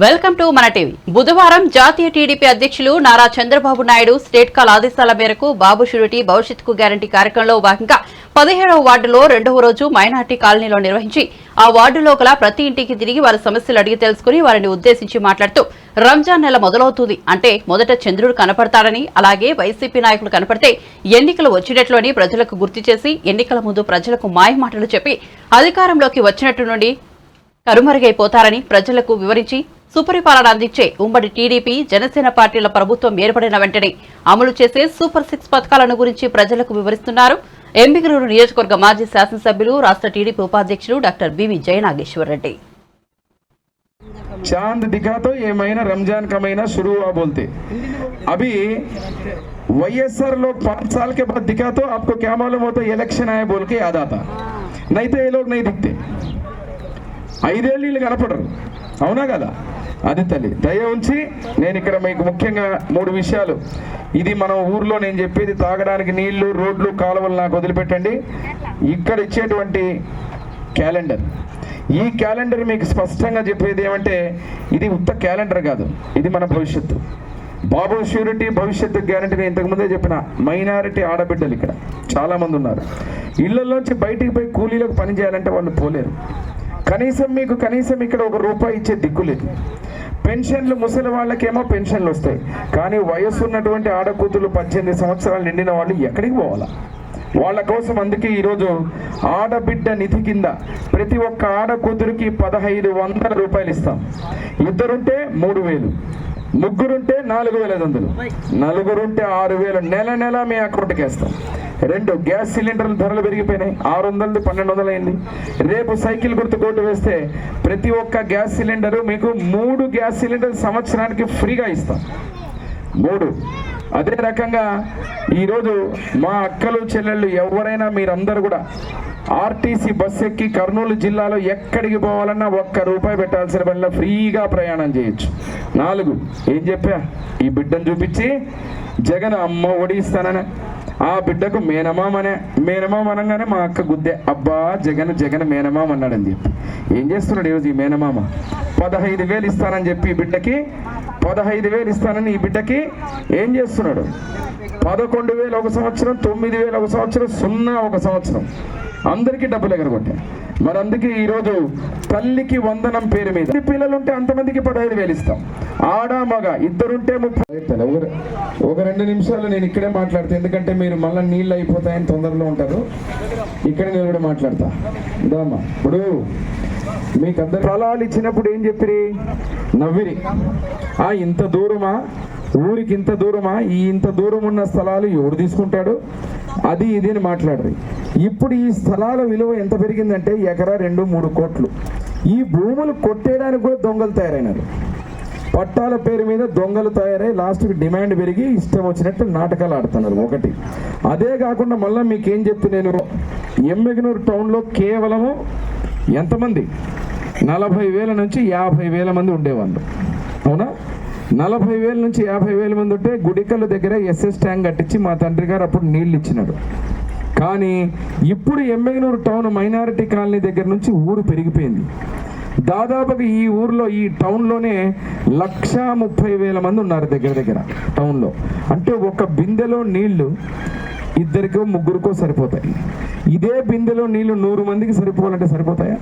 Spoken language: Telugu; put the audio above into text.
వెల్కమ్ టు మన టీవీ. బుధవారం జాతీయ టీడీపీ అధ్యక్షులు నారా చంద్రబాబు నాయుడు స్టేట్ కాల్ ఆదేశాల మేరకు బాబు షూరిటీ భవిష్యత్తుకు గ్యారంటీ కార్యక్రమంలో భాగంగా 17వ వార్డులో 2వ రోజు మైనార్టీ కాలనీలో నిర్వహించి ఆ వార్డులో గల ప్రతి ఇంటికి తిరిగి వారి సమస్యలు అడిగి తెలుసుకుని వారిని ఉద్దేశించి మాట్లాడుతూ రంజాన్ నెల మొదలవుతుంది అంటే మొదట చంద్రుడు కనపడతాడని, అలాగే వైసీపీ నాయకులు కనపడితే ఎన్నికలు వచ్చినట్లు అని ప్రజలకు గుర్తు చేసి ఎన్నికల ముందు ప్రజలకు మాయమాటలు చెప్పి అధికారంలోకి వచ్చినట్టు నుండి కరుమరుగైపోతారని ప్రజలకు వివరించి సుపరిపాలన అందించే ఉమ్మడి టీడీపీ జనసేన పార్టీల ప్రభుత్వం ఏర్పడిన వెంటనే అమలు చేసే సూపర్ 6 పథకాలను గురించి ప్రజలకు వివరిస్తున్నారు ఎంబిగనూరు నియోజకవర్గ మాజీ శాసనసభ్యులు రాష్ట్ర టీడీపీ ఉపాధ్యక్షులు డాక్టర్ బివి జయనాగేశ్వర్ రెడ్డి. चांद दिखा तो ये महीना रमजान का महीना शुरू हुआ बोलते, अभी वाईएसआर लोग 5 साल के बाद दिखा तो आपको क्या मालूम होता इलेक्शन आए बोल के याद आता, नहीं तो ये लोग नहीं दिखते. 5 ఏళ్ళు కనపడరు, అవునా కదా? అది తల్లి దయ ఉంచి నేను ఇక్కడ మీకు ముఖ్యంగా 3 విషయాలు. ఇది మన ఊర్లో నేను చెప్పేది తాగడానికి నీళ్లు, రోడ్లు, కాలువలు నాకు వదిలిపెట్టండి. ఇక్కడ ఇచ్చేటువంటి క్యాలెండర్, ఈ క్యాలెండర్ మీకు స్పష్టంగా చెప్పేది ఏమంటే ఇది ఉత్త క్యాలెండర్ కాదు, ఇది మన భవిష్యత్తు. బాబు ష్యూరిటీ భవిష్యత్తు గ్యారంటీ నేను ఇంతకుముందే చెప్పిన. మైనారిటీ ఆడబిడ్డలు ఇక్కడ చాలామంది ఉన్నారు. ఇళ్లలోంచి బయటికి పోయి కూలీలకు పని చేయాలంటే వాళ్ళు పోలేరు. కనీసం ఇక్కడ ₹1 ఇచ్చే దిక్కు లేదు. పెన్షన్లు ముసలి వాళ్ళకేమో పెన్షన్లు వస్తాయి, కానీ వయసు ఉన్నటువంటి ఆడకూతులు 18 సంవత్సరాలు నిండిన వాళ్ళు ఎక్కడికి పోవాలా? వాళ్ళ కోసం అందుకే ఈరోజు ఆడబిడ్డ నిధి కింద ప్రతి ఒక్క ఆడకూతురికి ₹1500 ఇస్తాం. ఇద్దరుంటే 3000, ముగ్గురుంటే 4500, నలుగురుంటే 6000 నెల మీ అకౌంట్కి వేస్తాం. 2 గ్యాస్ సిలిండర్ల ధరలు పెరిగిపోయినాయి, 600 1200 అయింది. రేపు సైకిల్ గుర్తు కోటు వేస్తే ప్రతి ఒక్క గ్యాస్ సిలిండరు మీకు 3 గ్యాస్ సిలిండర్ సంవత్సరానికి ఫ్రీగా ఇస్తాం. 3. అదే రకంగా ఈరోజు మా అక్కలు చెల్లెళ్ళు ఎవరైనా మీరందరూ కూడా ఆర్టీసీ బస్ ఎక్కి కర్నూలు జిల్లాలో ఎక్కడికి పోవాలన్నా ₹1 పెట్టాల్సిన పనిలో ఫ్రీగా ప్రయాణం చేయొచ్చు. 4. ఏం చెప్పా? ఈ బిడ్డను చూపించి జగన్ అమ్మ ఒడి ఇస్తాననే ఆ బిడ్డకు మేనమామ అనగానే మా అక్క గుద్దే, అబ్బా జగన్ మేనమామ అన్నాడని చెప్పి ఏం చేస్తున్నాడు ఈరోజు ఈ మేనమామ? 15,000 ఇస్తానని చెప్పి ఈ బిడ్డకి 15,000 ఇస్తానని ఈ బిడ్డకి ఏం చేస్తున్నాడు? 11,000 ఒక సంవత్సరం, 9,000 ఒక సంవత్సరం, 0 ఒక సంవత్సరం, అందరికీ డబ్బులు ఎగరగొట్టాయి. మరి అందుకే ఈరోజు తల్లికి వందనం పేరు మీద పిల్లలు ఉంటే అంతమందికి 15,000 ఇస్తాం. ఆడ మగ ఇద్దరుంటే 30. ఒక 2 నిమిషాలు నేను ఇక్కడే మాట్లాడతా, ఎందుకంటే మీరు మళ్ళీ నీళ్ళు అయిపోతాయని తొందరలో ఉంటారు. ఇక్కడ నేను కూడా మాట్లాడతా. ఇదమ్మా, ఇప్పుడు మీకు అందరు స్థలాలు ఇచ్చినప్పుడు ఏం చెప్పిరి? నవ్విరి. ఇంత దూరమా, ఊరికి ఇంత దూరమా, ఇంత దూరం ఉన్న స్థలాలు ఎవడు తీసుకుంటాడు, అది ఇది అని మాట్లాడరు. ఇప్పుడు ఈ స్థలాల విలువ ఎంత పెరిగిందంటే ఎకరా 2-3 కోట్లు. ఈ భూములు కొట్టేయడానికి కూడా దొంగలు తయారైనారు. పట్టాల పేరు మీద దొంగలు తయారై లాస్ట్కి డిమాండ్ పెరిగి ఇష్టం వచ్చినట్టు నాటకాలు ఆడుతున్నారు. 1. అదే కాకుండా మళ్ళీ మీకేం చెప్పి నేను ఎంబెగనూరు టౌన్లో కేవలము ఎంతమంది 40,000 నుంచి 50,000 మంది ఉండేవాళ్ళు, అవునా? 40,000 నుంచి 50,000 మంది ఉంటే గుడికల దగ్గర SS ట్యాంక్ కట్టించి మా తండ్రి గారు అప్పుడు నీళ్ళు ఇచ్చినాడు. కానీ ఇప్పుడు ఎంబెగనూరు టౌన్ మైనారిటీ కాలనీ దగ్గర నుంచి ఊరు పెరిగిపోయింది. దాదాపుగా ఈ ఊర్లో ఈ టౌన్లోనే 130,000 మంది ఉన్నారు దగ్గర టౌన్లో. అంటే ఒక బిందెలో నీళ్లు 2కో 3కో సరిపోతాయి. ఇదే బిందెలో నీళ్లు 100 మందికి సరిపోవాలంటే సరిపోతాయా?